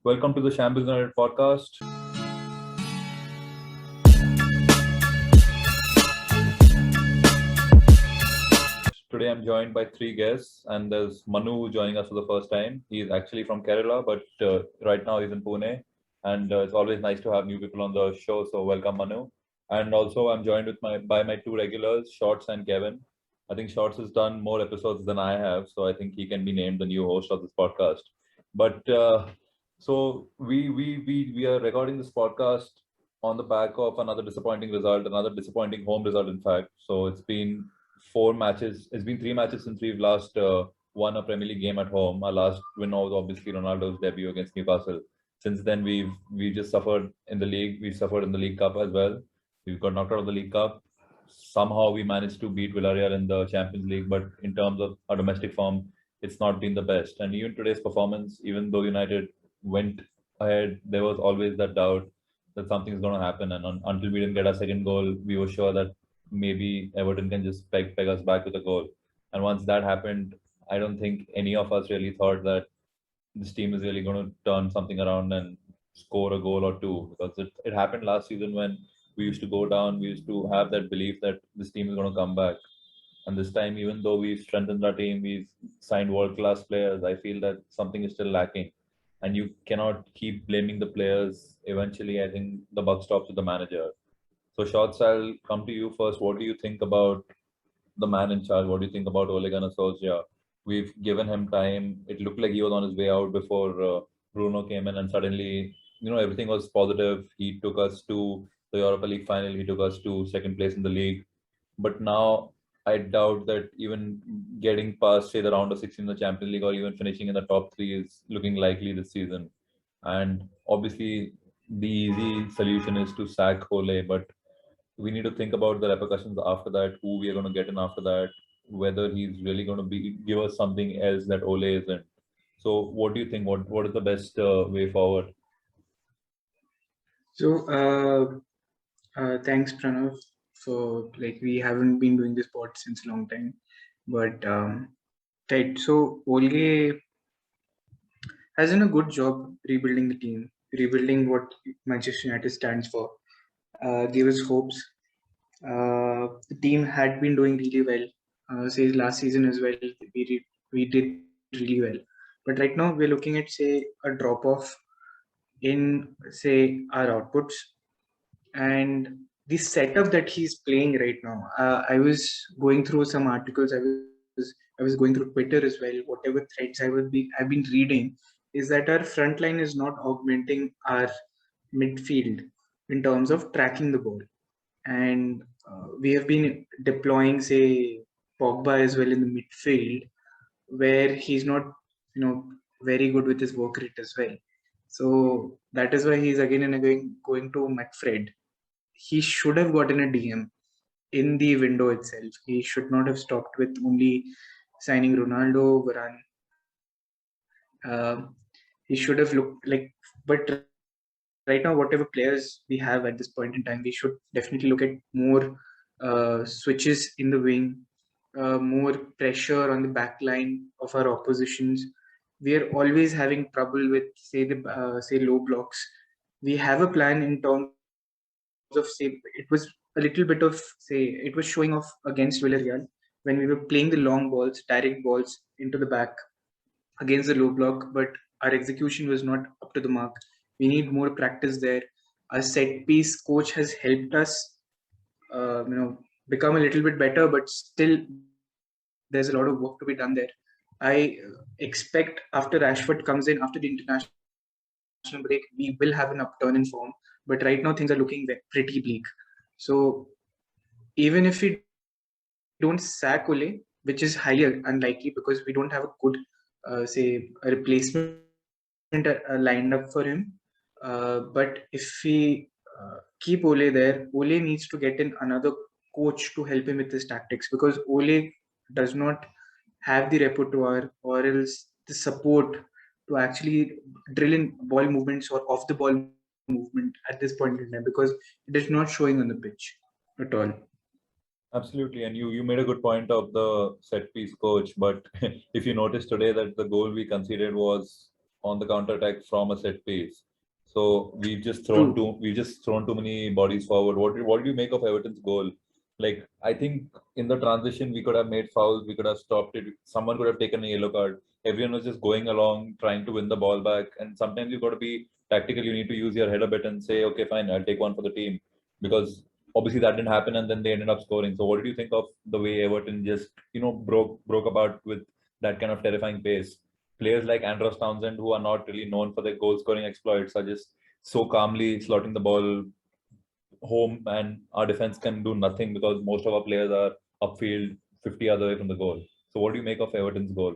Welcome to the Shambles United podcast. Today I'm joined by three guests, and there's Manu joining us for the first time. He's actually from Kerala, but right now he's in Pune. And it's always nice to have new people on the show. So welcome, Manu. And also I'm joined with my two regulars, Shorts and Kevin. I think Shorts has done more episodes than I have, so I think he can be named the new host of this podcast. But so we are recording this podcast on the back of another disappointing result, another disappointing home result, in fact. So it's been four matches. It's been three matches since we've last won a Premier League game at home. Our last win was obviously Ronaldo's debut against Newcastle. Since then, we just suffered in the league. We suffered in the League Cup as well. We've got knocked out of the League Cup. Somehow we managed to beat Villarreal in the Champions League, but in terms of our domestic form, it's not been the best. And even today's performance, even though United went ahead, there was always that doubt that something's going to happen. And until we didn't get our second goal, we were sure that maybe Everton can just peg us back with a goal. And once that happened, I don't think any of us really thought that this team is really going to turn something around and score a goal or two, because it happened last season when we used to go down. We used to have that belief that this team is going to come back. And this time, even though we've strengthened our team, we've signed world class players, I feel that something is still lacking. And you cannot keep blaming the players. Eventually, I think the buck stops with the manager. So, Shots, I'll come to you first. What do you think about the man in charge? What do you think about Ole Gunnar Solskjaer? We've given him time. It looked like he was on his way out before Bruno came in, and suddenly, everything was positive. He took us to the Europa League final. He took us to second place in the league. But now I doubt that even getting past, say, the round of 16 in the Champions League or even finishing in the top three is looking likely this season. And obviously, the easy solution is to sack Ole, but we need to think about the repercussions after that, who we are going to get in after that, whether he's really going to be give us something else that Ole isn't. So, what do you think? What is the best way forward? Thanks, Pranav. So, we haven't been doing this pod since a long time, but right. So, Olge has done a good job rebuilding the team, rebuilding what Manchester United stands for. Gave us hopes. The team had been doing really well. Say last season as well, we did really well. But right now, we're looking at a drop off in our outputs and the setup that he's playing right now. I was going through some articles. I was going through Twitter as well. Whatever threads I've been reading is that our front line is not augmenting our midfield in terms of tracking the ball, and we have been deploying Pogba as well in the midfield, where he's not very good with his work rate as well. So that is why he's again and again going to McFred. He should have gotten a DM in the window itself. He should not have stopped with only signing Ronaldo, Varane. He should have looked like, but right now, whatever players we have at this point in time, we should definitely look at more switches in the wing, more pressure on the back line of our oppositions. We are always having trouble with say low blocks. We have a plan in terms of it was a little bit of it was showing off against Villarreal when we were playing the long balls, direct balls into the back against the low block, but our execution was not up to the mark. We need more practice there. Our set piece coach has helped us, become a little bit better, but still there's a lot of work to be done there. I expect after Rashford comes in after the international break, we will have an upturn in form. But right now things are looking pretty bleak. So even if we don't sack Ole, which is highly unlikely because we don't have a good, a replacement lined up for him. But if we keep Ole there, Ole needs to get in another coach to help him with his tactics because Ole does not have the repertoire or else the support to actually drill in ball movements or off the ball movement at this point in time because it is not showing on the pitch at all. Absolutely, and you made a good point of the set piece coach, but if you notice today that the goal we conceded was on the counter attack from a set piece. So we've just thrown too many bodies forward. What do you make of Everton's goal? Like, I think in the transition we could have made fouls, we could have stopped it. Someone could have taken a yellow card. Everyone was just going along trying to win the ball back. And sometimes you've got to be tactical. You need to use your head a bit and say, okay, fine, I'll take one for the team, because obviously that didn't happen, and then they ended up scoring. So what did you think of the way Everton just broke apart with that kind of terrifying pace? Players like Andros Townsend, who are not really known for their goal scoring exploits, are just so calmly slotting the ball home, and our defense can do nothing because most of our players are upfield 50 yards away from the goal. So what do you make of Everton's goal?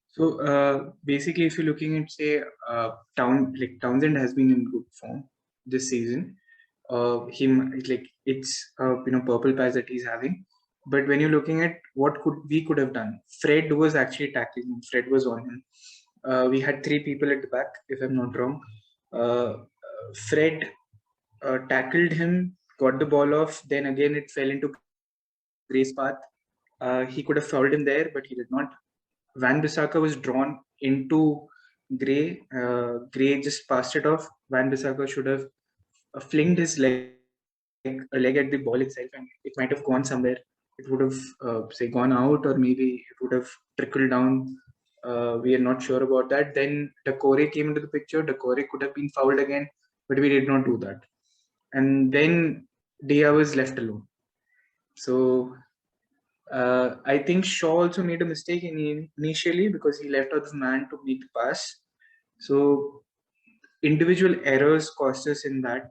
So basically, if you're looking at, say, Townsend has been in good form this season. It's purple patch that he's having. But when you're looking at what we could have done, Fred was actually tackling him. Fred was on him. We had 3 people at the back, if I'm not wrong. Fred tackled him, got the ball off. Then again, it fell into Gray's path. He could have fouled him there, but he did not. Wan-Bissaka was drawn into Gray. Gray just passed it off. Wan-Bissaka should have flinged his leg at the ball itself, and it might have gone somewhere. It would have say gone out, or maybe it would have trickled down. We are not sure about that. Then Doucouré came into the picture. Doucouré could have been fouled again, but we did not do that. And then Dia was left alone. So I think Shaw also made a mistake initially because he left out the man to make the pass. So individual errors cost us in that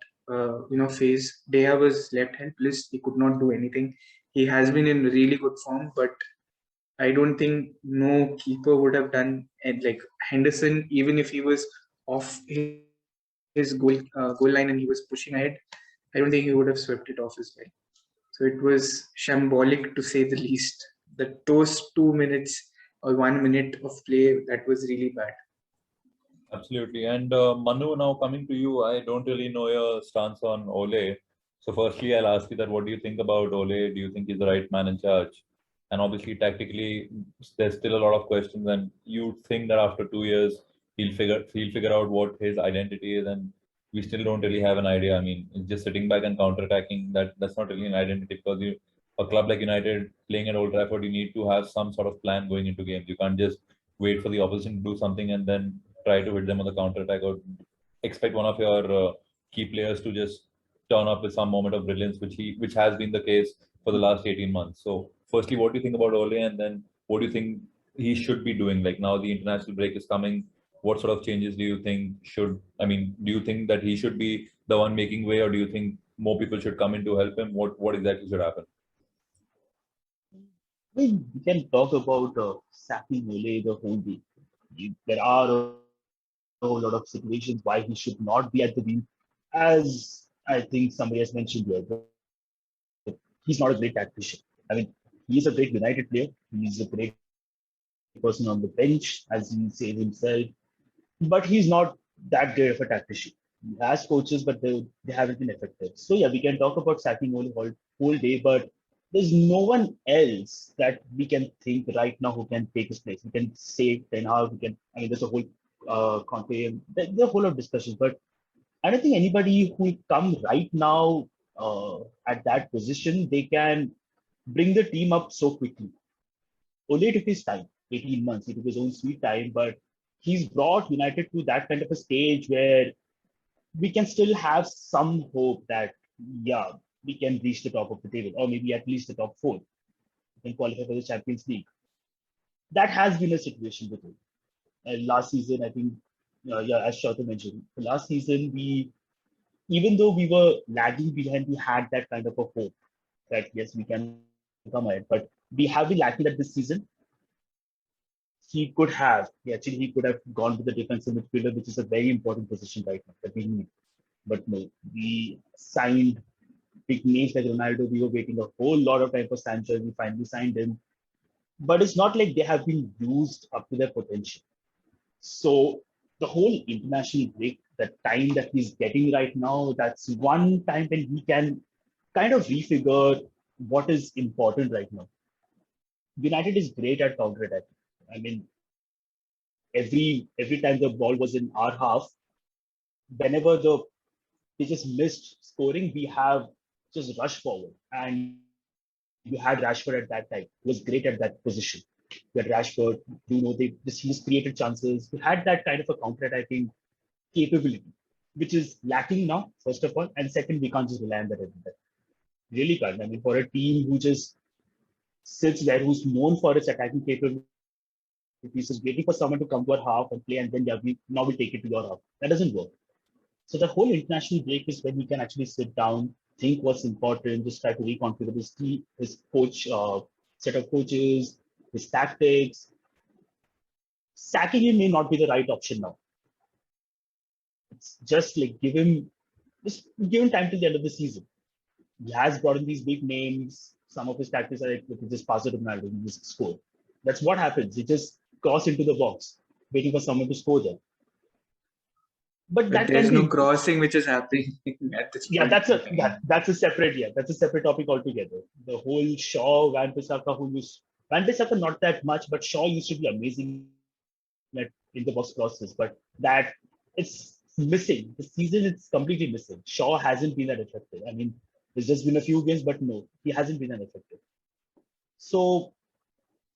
phase. Deha was left helpless. He could not do anything. He has been in really good form, but I don't think no keeper would have done it. Like Henderson, even if he was off his goal line and he was pushing ahead, I don't think he would have swept it off as well. So it was shambolic, to say the least. That those 2 minutes or 1 minute of play, that was really bad. Absolutely. And Manu, now coming to you, I don't really know your stance on Ole. So firstly, I'll ask you that what do you think about Ole? Do you think he's the right man in charge? And obviously, tactically, there's still a lot of questions, and you think that after 2 years, he'll figure out what his identity is, and we still don't really have an idea. I mean, just sitting back and counter-attacking, that's not really an identity, because a club like United playing at Old Trafford, you need to have some sort of plan going into games. You can't just wait for the opposition to do something and then try to hit them on the counter attack, or expect one of your key players to just turn up with some moment of brilliance, which has been the case for the last 18 months. So, firstly, what do you think about Ole, and then what do you think he should be doing? Like, now the international break is coming. What sort of changes do you think should? I mean, do you think that he should be the one making way, or do you think more people should come in to help him? What exactly should happen? I mean, we can talk about sacking Ole the whole week. There are a whole lot of situations why he should not be at the wheel. As I think somebody has mentioned here, but he's not a great tactician. I mean, he's a great United player. He's a great person on the bench, as he says himself. But he's not that great of a tactician. He has coaches, but they haven't been effective. So yeah, we can talk about sacking whole day, but there's no one else that we can think right now who can take his place. We can say Ten Hag. There's a whole conclave. There's a whole lot of discussions, but I don't think anybody who will come right now at that position, they can bring the team up so quickly. Ole took his time, 18 months. He took his own sweet time, but he's brought United to that kind of a stage where we can still have some hope that, yeah, we can reach the top of the table, or maybe at least the top 4. We can qualify for the Champions League. That has been a situation with him. Last season, I think, as Shauta mentioned, last season, even though we were lagging behind, we had that kind of a hope that, yes, we can come ahead. But we have been lacking that this season. He could have gone with the defensive midfielder, which is a very important position right now that we need. But no, we signed big names like Ronaldo. We were waiting a whole lot of time for Sanchez. We finally signed him. But it's not like they have been used up to their potential. So the whole international break, the time that he's getting right now, that's one time when he can kind of refigure what is important right now. United is great at counter-attack. I mean, every time the ball was in our half, whenever they just missed scoring, we have just rushed forward. And you had Rashford at that time. He was great at that position. You had Rashford, he's created chances. He had that kind of a counter-attacking capability, which is lacking now, first of all. And second, we can't just rely on that every time. Really can't. I mean, for a team who just sits there, who's known for its attacking capabilities, is waiting for someone to come to our half and play, and then now we take it to your half. That doesn't work. So the whole international break is when we can actually sit down, think what's important, just try to reconfigure his coach, set of coaches, his tactics. Sacking him may not be the right option now. It's just like give him time till the end of the season. He has brought in these big names. Some of his tactics are like, just pass it to Ronaldo and just score. That's what happens. He just cross into the box, waiting for someone to score there. But that there's can no be, crossing which is happening at this point. That's a separate topic altogether. The whole Shaw, Van Bissaka not that much, but Shaw used to be amazing at in the box crosses. But that it's missing. The season it's completely missing. Shaw hasn't been that effective. I mean, there's just been a few games, but no, he hasn't been that effective. So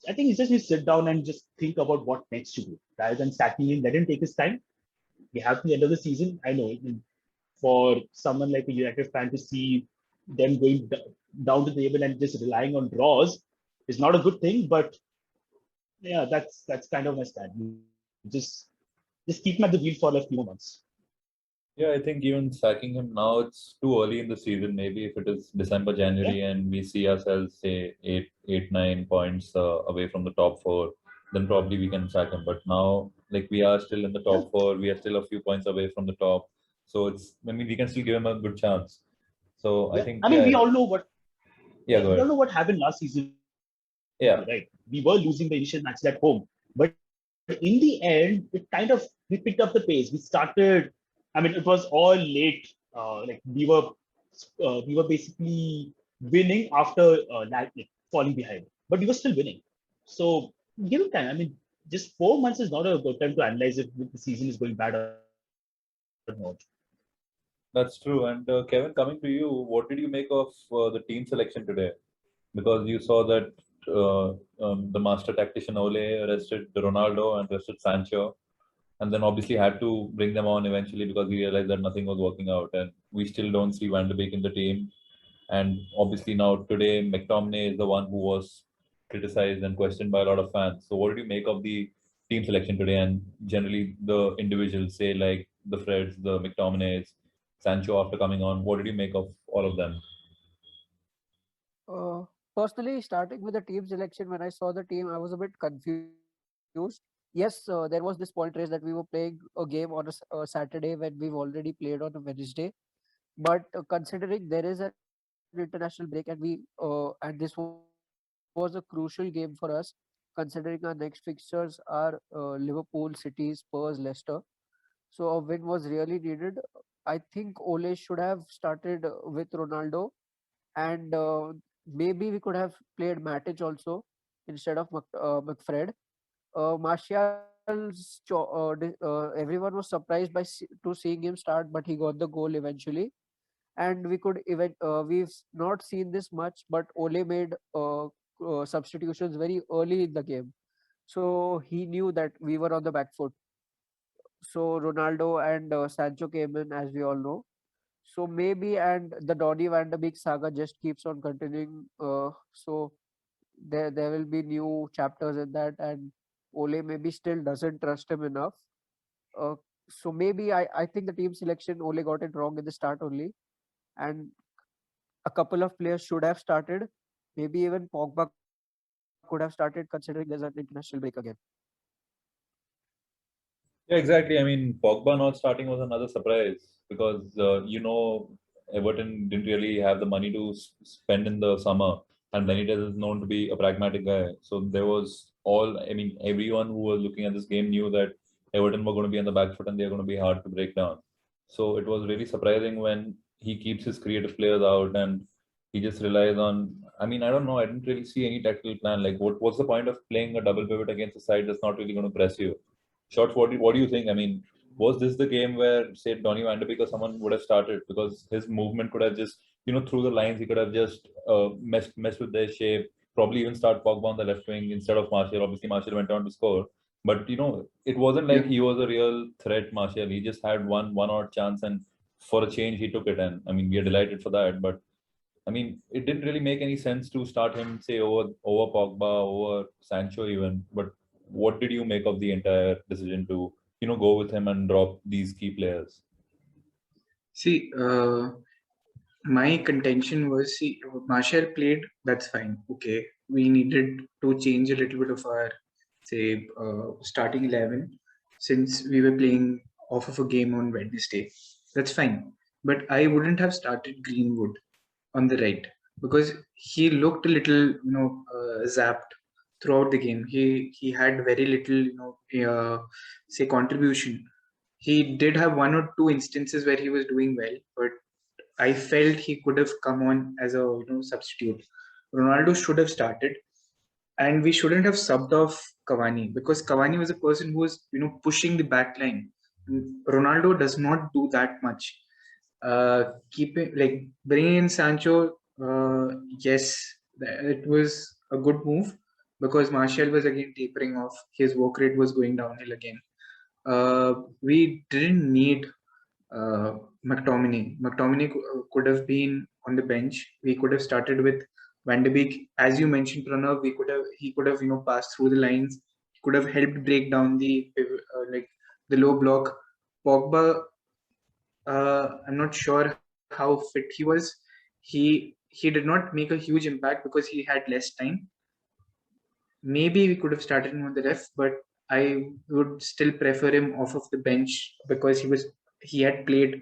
I think it's just you sit down and just think about what next to do rather than sacking him. Let him take his time. We have to the end of the season. I know for someone like a United fan to see them going down to the table and just relying on draws is not a good thing. But yeah, that's kind of my stand. Just keep him at the wheel for a few more months. Yeah, I think even sacking him now, it's too early in the season. Maybe if it is December, January, and we see ourselves, say, 9 points away from the top four, then probably we can sack him. But now, like, we are still in the top four. We are still a few points away from the top. So we can still give him a good chance. So I think. We all know what. Yeah, go ahead. We all know what happened last season. Yeah. Right. We were losing the initial matches at home, but in the end, we picked up the pace. We started. I mean, it was all late. Like we were basically winning after falling behind, but we were still winning. So give it time. I mean, just 4 months is not a good time to analyze if the season is going bad or not. That's true. And Kevin, coming to you, what did you make of the team selection today? Because you saw that the master tactician Ole rested Ronaldo and rested Sancho, and then obviously had to bring them on eventually because we realized that nothing was working out, and we still don't see Van de Beek in the team. And obviously now today McTominay is the one who was criticized and questioned by a lot of fans. So what did you make of the team selection today and generally the individuals, say like the Freds, the McTominays, Sancho after coming on? What did you make of all of them? Personally, starting with the team selection, when I saw the team, I was a bit confused. Yes, there was this point race that we were playing a game on a Saturday when we've already played on a Wednesday. But considering there is an international break and this was a crucial game for us, considering our next fixtures are Liverpool, City, Spurs, Leicester. So a win was really needed. I think Ole should have started with Ronaldo, and maybe we could have played Matic also instead of McFred. Everyone was surprised to seeing him start, but he got the goal eventually. And we've not seen this much, but Ole made substitutions very early in the game, so he knew that we were on the back foot. So Ronaldo and Sancho came in, as we all know. So maybe, and the Donny van de Beek saga just keeps on continuing. So there will be new chapters in that, and Ole maybe still doesn't trust him enough. Uh, so maybe I think the team selection Ole got it wrong in the start only, and a couple of players should have started. Maybe even Pogba could have started, considering there's an international break again. Yeah, exactly. I mean, Pogba not starting was another surprise because Everton didn't really have the money to spend in the summer, and Benitez is known to be a pragmatic guy. So there was everyone who was looking at this game knew that Everton were going to be on the back foot and they're going to be hard to break down. So it was really surprising when he keeps his creative players out and he just relies on. I mean, I don't know. I didn't really see any tactical plan. Like, what's the point of playing a double pivot against a side that's not really going to press you? Shots, what do you think? I mean, was this the game where, say, Donny van de Beek or someone would have started, because his movement could have just, through the lines, he could have just messed with their shape, probably even start Pogba on the left wing instead of Martial. Obviously, Martial went on to score, but it wasn't like Yeah. he was a real threat, Martial. He just had one odd chance, and for a change, he took it. And I mean, we are delighted for that. But I mean, it didn't really make any sense to start him, say, over Pogba, over Sancho even. But what did you make of the entire decision to, go with him and drop these key players? See, my contention was, see, Martial played, that's fine. Okay. We needed to change a little bit of our, say, starting 11 since we were playing off of a game on Wednesday. That's fine. But I wouldn't have started Greenwood on the right because he looked a little, zapped throughout the game. He had very little, say, contribution. He did have one or two instances where he was doing well, but I felt he could have come on as a substitute. Ronaldo should have started, and we shouldn't have subbed off Cavani because Cavani was a person who was pushing the back line. Ronaldo does not do that much. Keeping like bringing in Sancho, yes, it was a good move because Martial was again tapering off. His work rate was going downhill again. We didn't need McTominay. McTominay could have been on the bench. We could have started with Van de Beek, as you mentioned, Pranav. He could have passed through the lines. He could have helped break down the like the low block. Pogba, I'm not sure how fit he was. He did not make a huge impact because he had less time. Maybe we could have started him on the left, but I would still prefer him off of the bench because he had played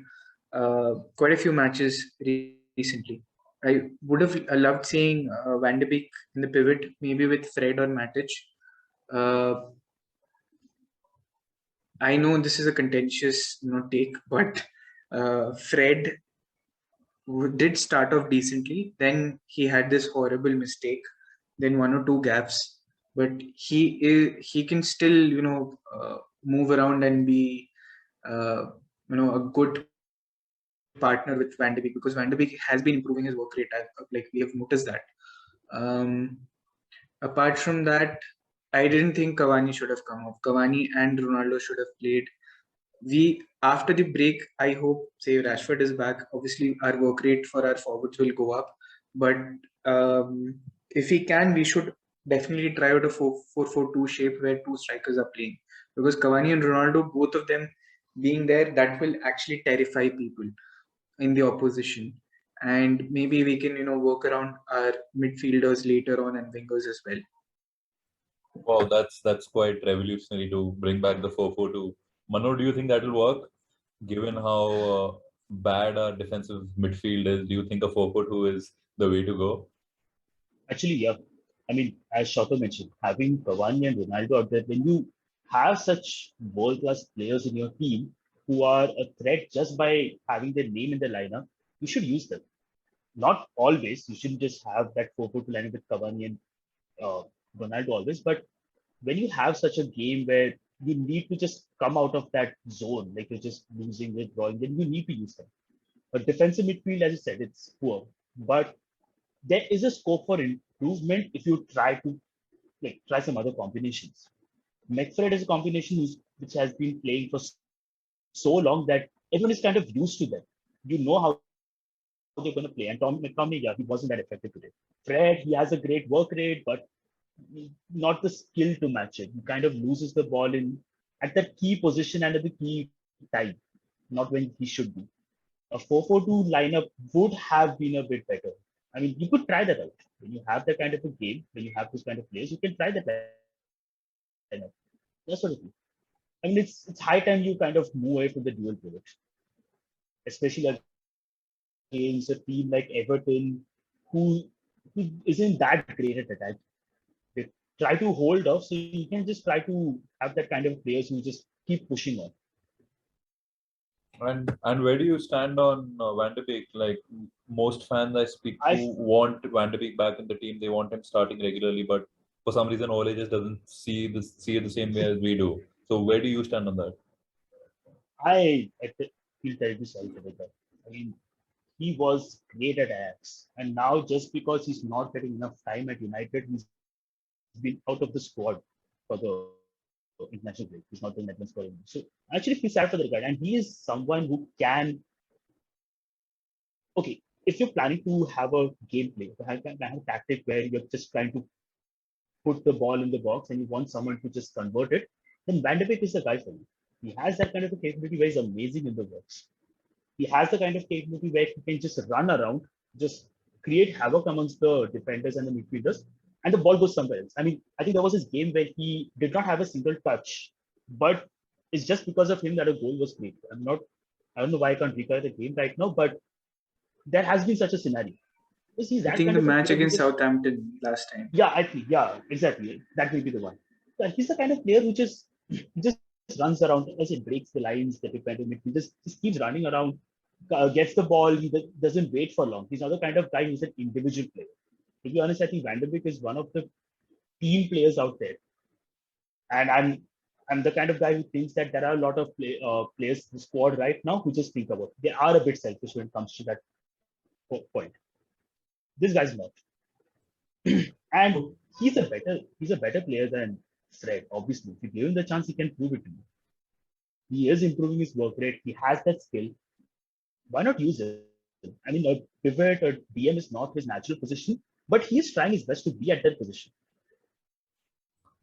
quite a few matches recently. I would have loved seeing Van de Beek in the pivot, maybe with Fred or Matic. Uh, I know this is a contentious take, but Fred did start off decently. Then he had this horrible mistake, then one or two gaps. But he can still move around and be a good partner with Van de Beek because Van de Beek has been improving his work rate. Like we have noticed that. Um, Apart from that, I didn't think Cavani should have come off. Cavani and Ronaldo should have played. We after the break, I hope say Rashford is back. Obviously, our work rate for our forwards will go up, but if we can, we should definitely try out a 4-4-2 shape where two strikers are playing because Cavani and Ronaldo, both of them being there, that will actually terrify people in the opposition. And maybe we can work around our midfielders later on and wingers as well. Wow, that's quite revolutionary to bring back the 4-4-2. Manu, do you think that will work? Given how bad our defensive midfield is, do you think a 4-4-2 is the way to go? Actually, yeah. I mean, as Shota mentioned, having Cavani and Ronaldo out there, when you have such world-class players in your team who are a threat just by having their name in the lineup, you should use them. Not always. You shouldn't just have that 4-4-2 lineup with Cavani and uh, Ronaldo always. But when you have such a game where you need to just come out of that zone, like you're just losing, withdrawing, then you need to use them. But defensive midfield, as I said, it's poor. But there is a scope for improvement if you try to try some other combinations. McFred is a combination which has been playing for so long that everyone is kind of used to them. You know how they're going to play. And Tom McTominay, yeah, he wasn't that effective today. Fred, he has a great work rate, but not the skill to match it. He kind of loses the ball in at that key position and at the key time, not when he should be. A 4-4-2 lineup would have been a bit better. I mean, you could try that out. When you have that kind of a game, when you have this kind of players, you can try that lineup. That's what it is. I mean, it's high time you kind of move away from the dual pivot, especially against a team like Everton, who isn't that great at attack. They try to hold off, so you can just try to have that kind of players who just keep pushing on. And where do you stand on Van de Beek? Like most fans I speak to want Van de Beek back in the team. They want him starting regularly, but for some reason Ole just doesn't see it the same way as we do. So where do you stand on that? Feel terribly sorry for the guy. I mean, he was great at Ajax, and now just because he's not getting enough time at United, he's been out of the squad for the international break. He's not playing that much for him. So I actually feel sad for the guy, and he is someone who can. Okay, if you're planning to have a gameplay, to have a tactic where you're just trying to put the ball in the box and you want someone to just convert it, then Van de Beek is the guy for you. He has that kind of a capability where he's amazing in the box. He has the kind of capability where he can just run around, just create havoc amongst the defenders and the midfielders, and the ball goes somewhere else. I mean, I think there was this game where he did not have a single touch, but it's just because of him that a goal was made. I don't know why I can't recall the game right now, but there has been such a scenario. Because he's I that think kind the of a match player who against just Southampton last time. yeah, I think yeah, exactly. That will be the one. So he's the kind of player who just runs around, as it breaks the lines, the defender just keeps running around, gets the ball, doesn't wait for long. He's not the kind of guy who's an individual player. To be honest, I think Van der Beek is one of the team players out there, and I'm the kind of guy who thinks that there are a lot of players in the squad right now who just think about they are a bit selfish when it comes to that point. This guy's not. And he's a better player than Fred, obviously. If you give him the chance, he can prove it to you. He is improving his work rate, he has that skill. Why not use it? I mean, a pivot or DM is not his natural position, but he is trying his best to be at that position.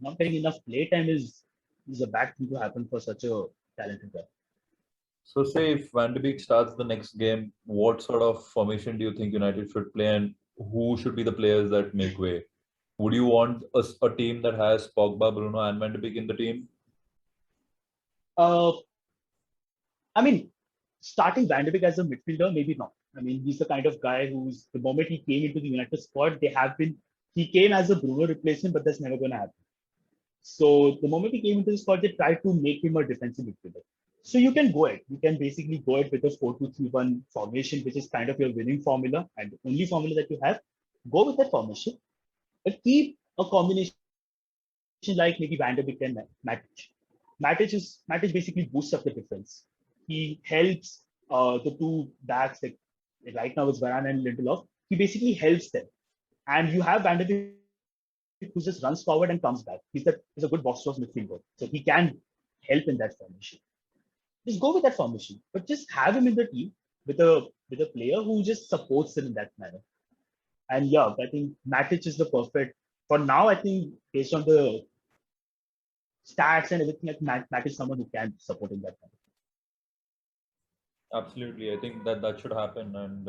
Not getting enough play time is a bad thing to happen for such a talented guy. So say if Van de Beek starts the next game, what sort of formation do you think United should play, and who should be the players that make way? Would you want a team that has Pogba, Bruno, and Van de Beek in the team? Uh, I mean, starting Van de Beek as a midfielder, maybe not. I mean, he's the kind of guy who's the moment he came into the United squad, he came as a Bruno replacement, but that's never going to happen. So the moment he came into the squad, they tried to make him a defensive midfielder. So you can go ahead. You can basically go ahead with a 4-2-3-1 formation, which is kind of your winning formula and the only formula that you have. Go with that formation, but keep a combination like maybe Van der Beek and Matic. Matic basically boosts up the defense. He helps the two backs, like right now it's Varane and Lindelof. He basically helps them. And you have Van der Beek who just runs forward and comes back. He's a good box to midfielder. So he can help in that formation. Just go with that formation, but just have him in the team with a player who just supports him in that manner. And yeah, I think Matic is the perfect for now. I think based on the stats and everything, like Matic is someone who can support in that manner. Absolutely, I think that should happen. And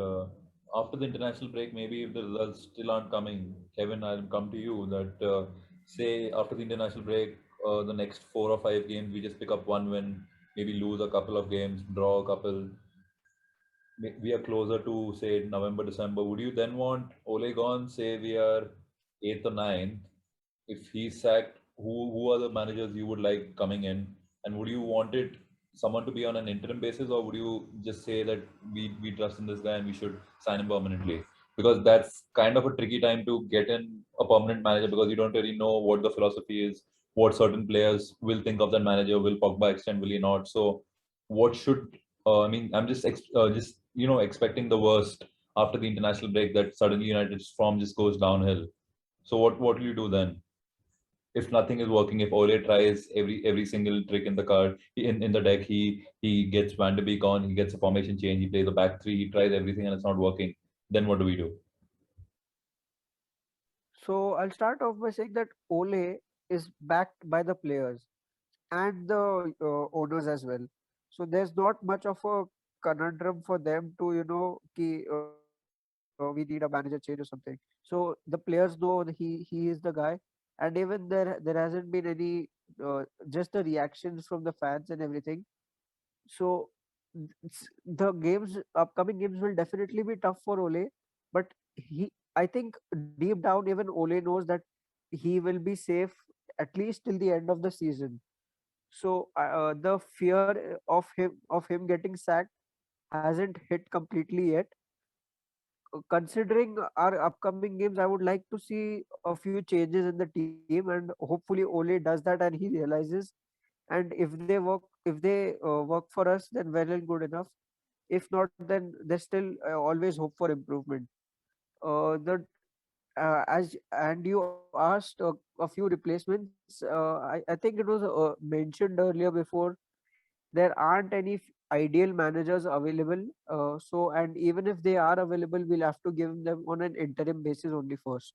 after the international break, maybe if the results still aren't coming, Kevin, I'll come to you. That say after the international break, the next 4 or 5 games, we just pick up one win, maybe lose a couple of games, draw a couple. We are closer to say November, December. Would you then want Ole gone? Say we are eighth or ninth. If he's sacked, who are the managers you would like coming in? And would you want it someone to be on an interim basis, or would you just say that we trust in this guy and we should sign him permanently? Because that's kind of a tricky time to get in a permanent manager, because you don't really know what the philosophy is, what certain players will think of that manager. Will Pogba extend? Will he not? So, what should I mean? I'm just expecting the worst after the international break, that suddenly United's form just goes downhill. So what will you do then? If nothing is working, if Ole tries every single trick in the card in the deck, he gets Van de Beek on, he gets a formation change, he plays a back three, he tries everything and it's not working. Then what do we do? So I'll start off by saying that Ole is backed by the players and the owners as well. So there's not much of a conundrum for them to, we need a manager change or something. So the players know that he is the guy, and even there hasn't been any just the reactions from the fans and everything. So the upcoming games will definitely be tough for Ole, but I think deep down, even Ole knows that he will be safe at least till the end of the season. So the fear of him getting sacked hasn't hit completely yet. Considering our upcoming games, I would like to see a few changes in the team, and hopefully Ole does that and he realizes and if they work for us, then well and good enough. If not, then there's still always hope for improvement. The as and you asked a few replacements. I think it was mentioned earlier before, there aren't any ideal managers available. So, and even if they are available, we'll have to give them on an interim basis only first.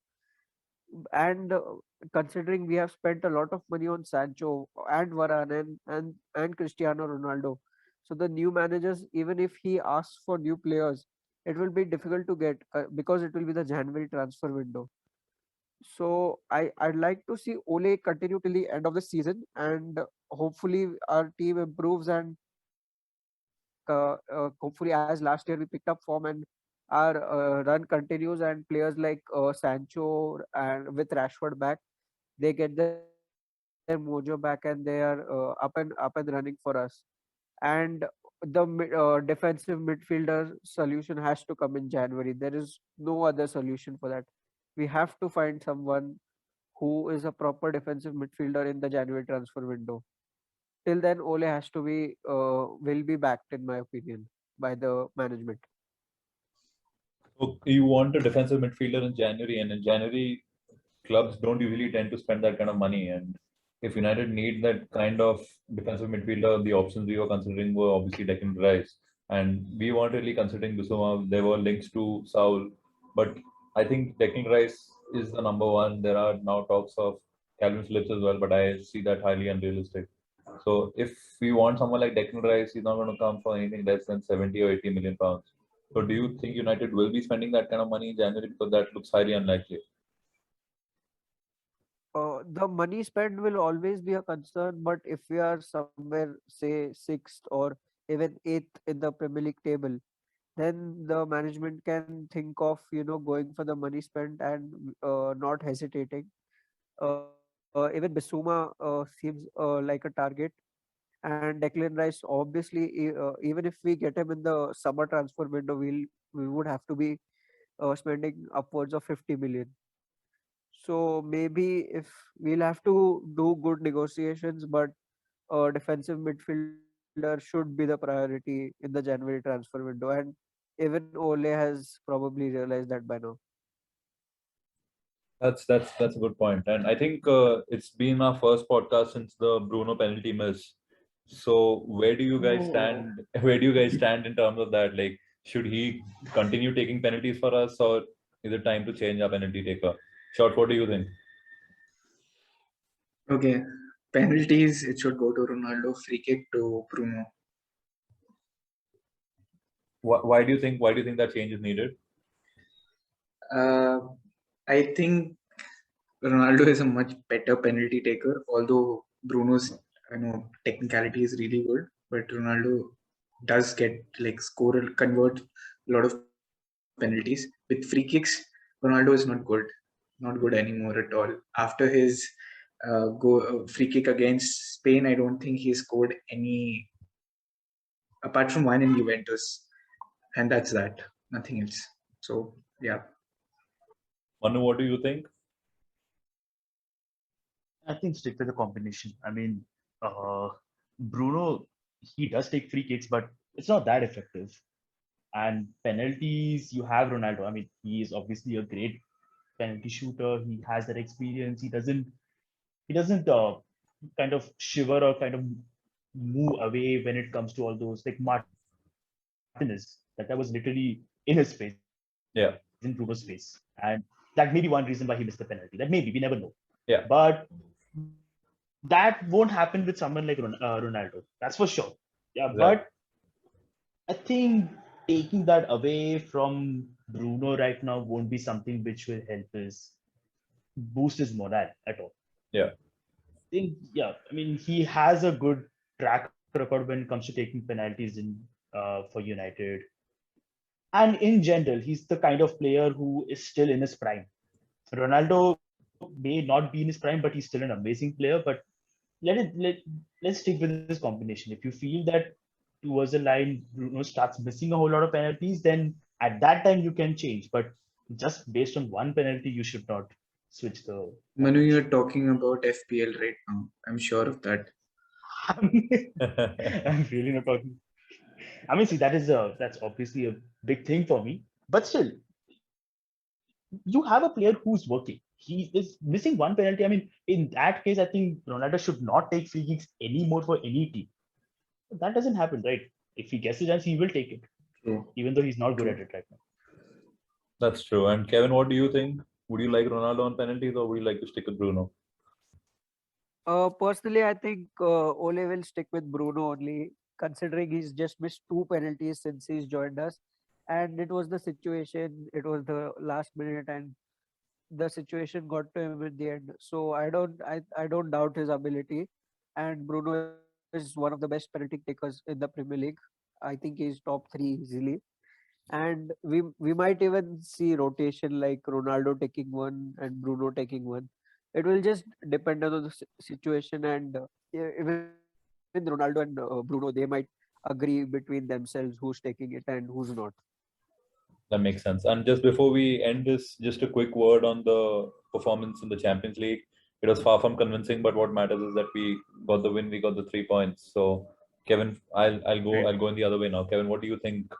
And considering we have spent a lot of money on Sancho and Varane and Cristiano Ronaldo, so the new managers, even if he asks for new players, it will be difficult to get because it will be the January transfer window. So I'd like to see Ole continue till the end of the season, and hopefully our team improves, and hopefully as last year we picked up form and our run continues, and players like Sancho and with Rashford back, they get their mojo back and they are up and running for us. And defensive midfielder solution has to come in January. There is no other solution for that. We have to find someone who is a proper defensive midfielder in the January transfer window. Till then, Ole has to be will be backed, in my opinion, by the management. So you want a defensive midfielder in January, and in January, clubs don't usually tend to spend that kind of money. And if United need that kind of defensive midfielder, the options we were considering were obviously Declan Rice, and we weren't really considering Bissouma. There were links to Saul, but I think Declan Rice is the number one. There are now talks of Calvin Phillips as well, but I see that highly unrealistic. So if we want someone like Declan Rice, he's not going to come for anything less than 70 or 80 million pounds. So do you think United will be spending that kind of money in January? Because that looks highly unlikely. The money spent will always be a concern, but if we are somewhere, say, sixth or even eighth in the Premier League table, then the management can think of going for the money spent and not hesitating. Even Bissouma seems like a target, and Declan Rice, obviously, even if we get him in the summer transfer window, we would have to be spending upwards of 50 million. So maybe if we'll have to do good negotiations, but defensive midfielder should be the priority in the January transfer window, and even Ole has probably realized that by now. That's a good point, and I think it's been our first podcast since the Bruno penalty miss. So where do you guys Oh. stand? Where do you guys stand in terms of that? Like, should he continue taking penalties for us, or is it time to change our penalty taker? Short, what do you think? Okay. Penalties, it should go to Ronaldo. Free kick to Bruno. Why do you think? Why do you think that change is needed? Uh, I think Ronaldo is a much better penalty taker, although Bruno's technicality is really good, but Ronaldo does get like convert a lot of penalties. With free kicks, Ronaldo is not good anymore at all. After his free kick against Spain, I don't think he scored any apart from one in Juventus, and that's that. Nothing else. So yeah. Manu, what do you think? I think stick with the combination. I mean, Bruno, he does take free kicks, but it's not that effective. And penalties, you have Ronaldo. I mean, he is obviously a great penalty shooter. He has that experience. He doesn't kind of shiver or kind of move away when it comes to all those like Martinez. That was literally in his face, Yeah, in Bruno's face, and that may be one reason why he missed the penalty. That maybe we never know. yeah. But that won't happen with someone like Ronaldo. That's for sure. Yeah, Right. but I think taking that away from Bruno right now won't be something which will help his boost his morale at all. Yeah. Think, yeah, I mean, he has a good track record when it comes to taking penalties in for United. And in general, he's the kind of player who is still in his prime. Ronaldo may not be in his prime, but he's still an amazing player. But let's stick with this combination. If you feel that towards the line Bruno starts missing a whole lot of penalties, then at that time you can change. But just based on one penalty, you should not switch the Manu, you're combination. talking about FPL right now. I'm sure of that. I'm really not talking. I mean, see, that's obviously a big thing for me. But still, you have a player who's working. He is missing one penalty. I mean, in that case, I think Ronaldo should not take free kicks anymore for any team. That doesn't happen, right? If he gets the chance, he will take it, True. even though he's not good True. at it right now. That's true. And Kevin, what do you think? Would you like Ronaldo on penalties or would you like to stick with Bruno? Personally, I think Ole will stick with Bruno only, considering he's just missed 2 penalties since he's joined us, and it was the situation. It was the last minute, and the situation got to him in the end. So I don't doubt his ability, and Bruno is one of the best penalty takers in the Premier League. I think he's top 3 easily, and we might even see rotation like Ronaldo taking one and Bruno taking one. It will just depend on the situation, and even Ronaldo and Bruno, they might agree between themselves who's taking it and who's not. That makes sense. And just before we end this, just a quick word on the performance in the Champions League. It was far from convincing, but what matters is that we got the win. We got the 3 points. So, Kevin, I'll go in the other way now. Kevin, what do you think?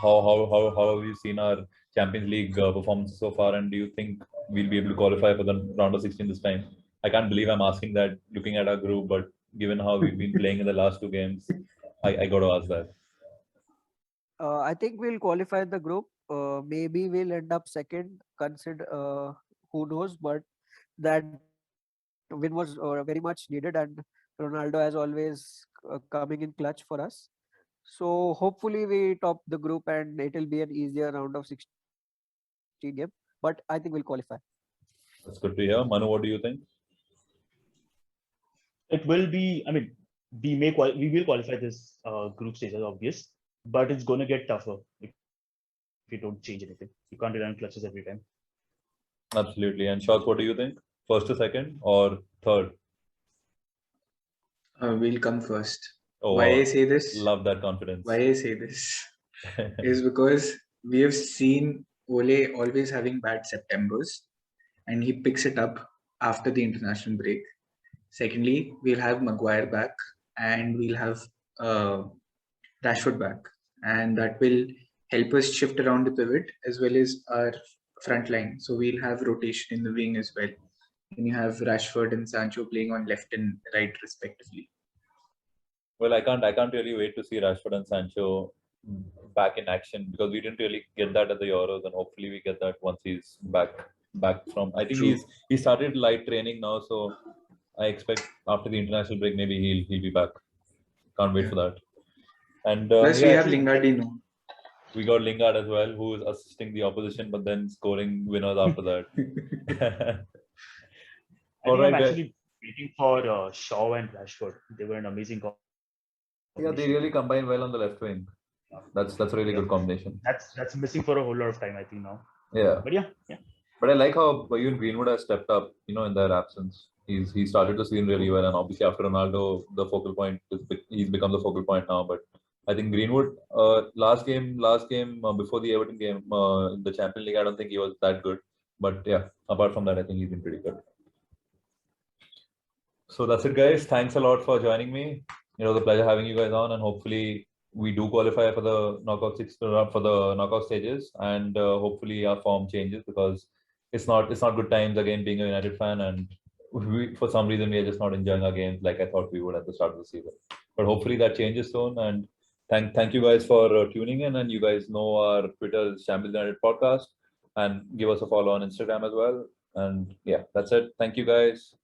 How have you seen our Champions League performance so far? And do you think we'll be able to qualify for the round of 16 this time? I can't believe I'm asking that, looking at our group, but given how we've been playing in the last 2 games, I got to ask that. I think we'll qualify the group. Maybe we'll end up second. Consider who knows, but that win was very much needed, and Ronaldo as always coming in clutch for us. So hopefully we top the group and it will be an easier round of 16 game. But I think we'll qualify. That's good to hear. Manu, what do you think? It will be. I mean, we will qualify this group stage as obvious, but it's going to get tougher if you don't change anything. You can't rely on clutches every time. Absolutely. And Shots, what do you think? First or second or third? We'll come first. Oh, Why wow. I say this? Love that confidence. Why I say this is because we have seen Ole always having bad Septembers, and he picks it up after the international break. Secondly, we'll have Maguire back, and we'll have Rashford back, and that will help us shift around the pivot as well as our front line. So we'll have rotation in the wing as well. And you have Rashford and Sancho playing on left and right respectively. Well, I can't really wait to see Rashford and Sancho back in action because we didn't really get that at the Euros, and hopefully we get that once he's back from. I think True. he started light training now, so I expect after the international break maybe he'll be back. Can't wait for that. And Plus, we yeah, have Lingardino. we got Lingard as well, who is assisting the opposition, but then scoring winners after that. I All think I'm right, guys. actually waiting for Shaw and Rashford. They were an amazing Yeah, combination. they really combine well on the left wing. That's a really good combination. That's missing for a whole lot of time, I think now. Yeah. But yeah. But I like how even Greenwood has stepped up, in their absence. He started the season really well, and obviously after Ronaldo, the focal point he's become the focal point now. But I think Greenwood, last game before the Everton game in the Champions League, I don't think he was that good. But yeah, apart from that, I think he's been pretty good. So that's it, guys. Thanks a lot for joining me. It was a pleasure having you guys on, and hopefully we do qualify for the knockout stages, and hopefully our form changes because it's not good times again being a United fan, and for some reason we are just not enjoying our games like I thought we would at the start of the season. But hopefully that changes soon. And thank you guys for tuning in. And you guys know our Twitter is Champions United Podcast, and give us a follow on Instagram as well. And yeah, that's it. Thank you guys.